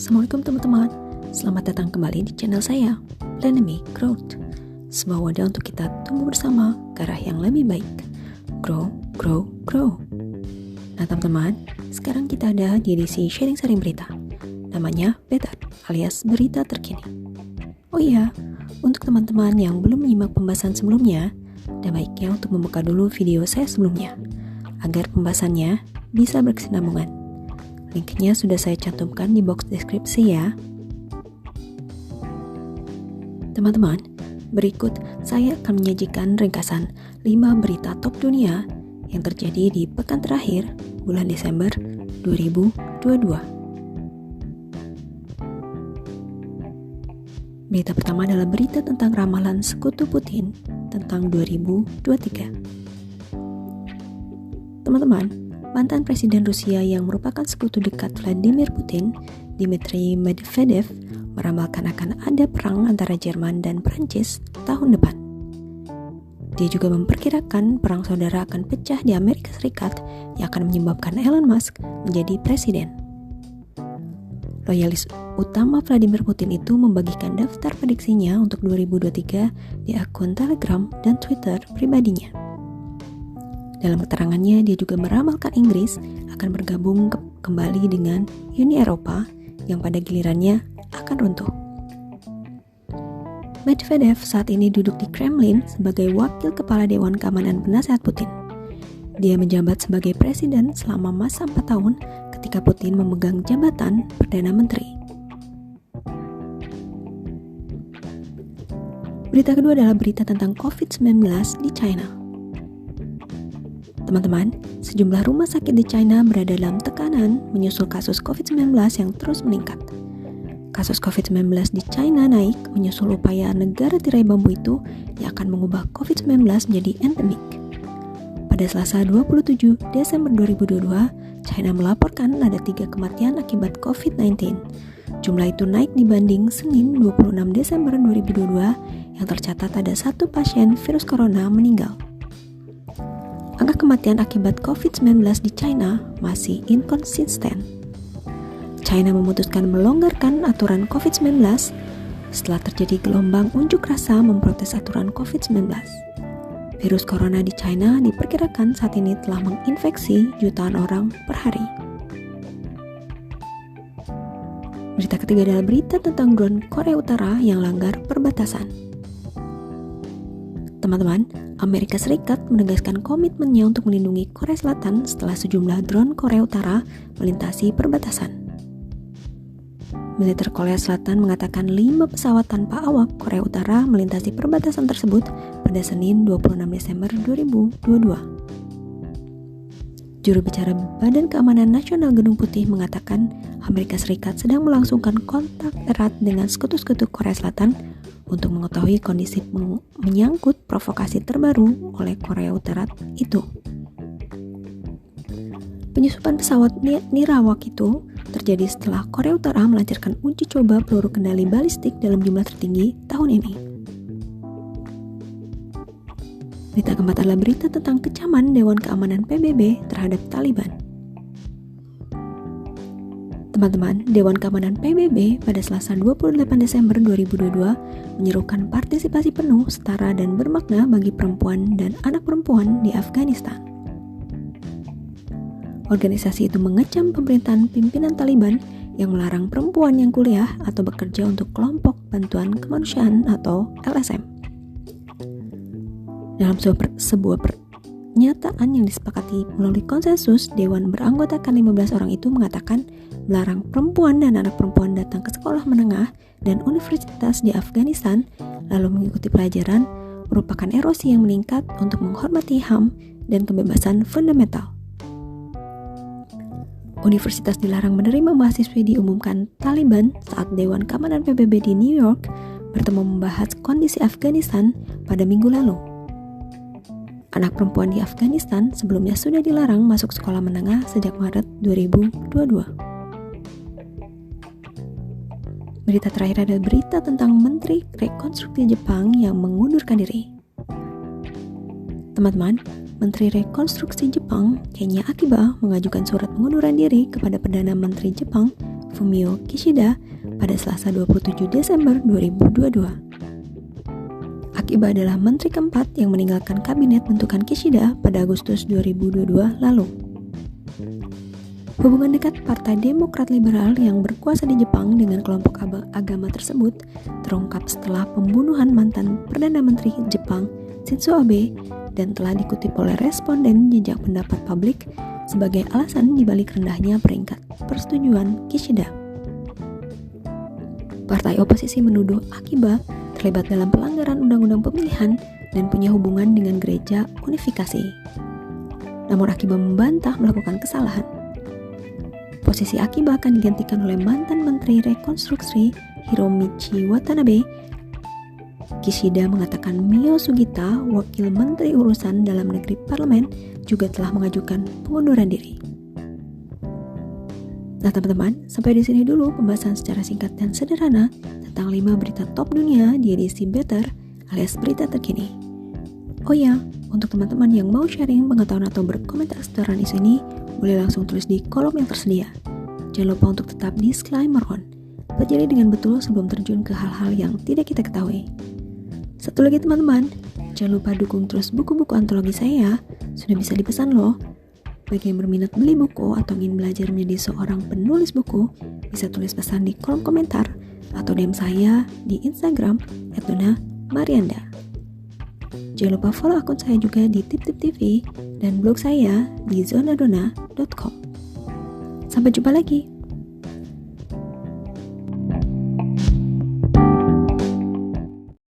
Assalamualaikum teman-teman. Selamat datang kembali di channel saya, Planemy Growth. Sebuah wadah untuk kita tumbuh bersama ke arah yang lebih baik. Grow, grow, grow. Nah teman-teman, sekarang kita ada di edisi sharing-sharing berita. Namanya Better alias berita terkini. Oh iya, untuk teman-teman yang belum menyimak pembahasan sebelumnya, ada baiknya untuk membuka dulu video saya sebelumnya, agar pembahasannya bisa berkesinambungan. Linknya sudah saya cantumkan di box deskripsi ya. Teman-teman, berikut saya akan menyajikan ringkasan 5 berita top dunia yang terjadi di pekan terakhir bulan Desember 2022. Berita pertama adalah berita tentang ramalan sekutu Putin tentang 2023. Teman-teman, mantan Presiden Rusia yang merupakan sekutu dekat Vladimir Putin, Dmitry Medvedev, meramalkan akan ada perang antara Jerman dan Prancis tahun depan. Dia juga memperkirakan perang saudara akan pecah di Amerika Serikat yang akan menyebabkan Elon Musk menjadi presiden. Loyalis utama Vladimir Putin itu membagikan daftar prediksinya untuk 2023 di akun Telegram dan Twitter pribadinya. Dalam keterangannya, dia juga meramalkan Inggris akan bergabung kembali dengan Uni Eropa yang pada gilirannya akan runtuh. Medvedev saat ini duduk di Kremlin sebagai wakil kepala Dewan Keamanan Penasehat Putin. Dia menjabat sebagai presiden selama masa 4 tahun ketika Putin memegang jabatan Perdana Menteri. Berita kedua adalah berita tentang COVID-19 di China. Teman-teman, sejumlah rumah sakit di China berada dalam tekanan menyusul kasus COVID-19 yang terus meningkat. Kasus COVID-19 di China naik menyusul upaya negara tirai bambu itu yang akan mengubah COVID-19 menjadi endemik. Pada Selasa 27 Desember 2022, China melaporkan ada 3 kematian akibat COVID-19. Jumlah itu naik dibanding Senin 26 Desember 2022 yang tercatat ada 1 pasien virus corona meninggal. Angka kematian akibat COVID-19 di China masih inkonsisten. China memutuskan melonggarkan aturan COVID-19 setelah terjadi gelombang unjuk rasa memprotes aturan COVID-19. Virus corona di China diperkirakan saat ini telah menginfeksi jutaan orang per hari. Berita ketiga adalah berita tentang drone Korea Utara yang langgar perbatasan. Teman-teman, Amerika Serikat menegaskan komitmennya untuk melindungi Korea Selatan setelah sejumlah drone Korea Utara melintasi perbatasan. Militer Korea Selatan mengatakan 5 pesawat tanpa awak Korea Utara melintasi perbatasan tersebut pada Senin 26 Desember 2022. Juru bicara Badan Keamanan Nasional Gedung Putih mengatakan Amerika Serikat sedang melangsungkan kontak erat dengan sekutu-sekutu Korea Selatan untuk mengetahui kondisi menyangkut provokasi terbaru oleh Korea Utara itu. Penyusupan pesawat nirawak itu terjadi setelah Korea Utara melancarkan uji coba peluru kendali balistik dalam jumlah tertinggi tahun ini. Berita keempat adalah berita tentang kecaman Dewan Keamanan PBB terhadap Taliban. Teman-teman, Dewan Keamanan PBB pada Selasa 28 Desember 2022 menyerukan partisipasi penuh, setara dan bermakna bagi perempuan dan anak perempuan di Afghanistan. Organisasi itu mengecam pemerintahan pimpinan Taliban yang melarang perempuan yang kuliah atau bekerja untuk kelompok bantuan kemanusiaan atau LSM. Dalam sebuah pernyataan yang disepakati melalui konsensus, Dewan beranggotakan 15 orang itu mengatakan melarang perempuan dan anak perempuan datang ke sekolah menengah dan universitas di Afghanistan lalu mengikuti pelajaran merupakan erosi yang meningkat untuk menghormati HAM dan kebebasan fundamental. Universitas dilarang menerima mahasiswa diumumkan Taliban saat Dewan Keamanan PBB di New York bertemu membahas kondisi Afghanistan pada minggu lalu. Anak perempuan di Afghanistan sebelumnya sudah dilarang masuk sekolah menengah sejak Maret 2022. Berita terakhir adalah berita tentang Menteri Rekonstruksi Jepang yang mengundurkan diri. Teman-teman, Menteri Rekonstruksi Jepang, Kenya Akiba, mengajukan surat pengunduran diri kepada Perdana Menteri Jepang, Fumio Kishida pada Selasa 27 Desember 2022. Akiba adalah menteri keempat yang meninggalkan kabinet bentukan Kishida pada Agustus 2022 lalu. Hubungan dekat Partai Demokrat Liberal yang berkuasa di Jepang dengan kelompok agama tersebut terungkap setelah pembunuhan mantan Perdana Menteri Jepang Shinzo Abe dan telah dikutip oleh responden jejak pendapat publik sebagai alasan dibalik rendahnya peringkat persetujuan Kishida. Partai oposisi menuduh Akiba terlibat dalam pelanggaran undang-undang pemilihan dan punya hubungan dengan gereja unifikasi. Namun Akiba membantah melakukan kesalahan. Posisi Akiba akan digantikan oleh mantan Menteri Rekonstruksi Hiromichi Watanabe. Kishida mengatakan Mio Sugita, wakil Menteri Urusan Dalam Negeri Parlemen, juga telah mengajukan pengunduran diri. Nah teman-teman, sampai di sini dulu pembahasan secara singkat dan sederhana tentang 5 berita top dunia di edisi Better alias berita terkini. Oh ya, untuk teman-teman yang mau sharing pengetahuan atau berkomentar seputaran isu ini, boleh langsung tulis di kolom yang tersedia. Jangan lupa untuk tetap disclaimer on. Pelajari dengan betul sebelum terjun ke hal-hal yang tidak kita ketahui. Satu lagi teman-teman, jangan lupa dukung terus buku-buku antologi saya, sudah bisa dipesan loh. Bagi yang berminat beli buku atau ingin belajar menjadi seorang penulis buku, bisa tulis pesan di kolom komentar atau DM saya di Instagram @dona_marianda. Jangan lupa follow akun saya juga di Tip-Tip TV dan blog saya di zonadona.com. Sampai jumpa lagi.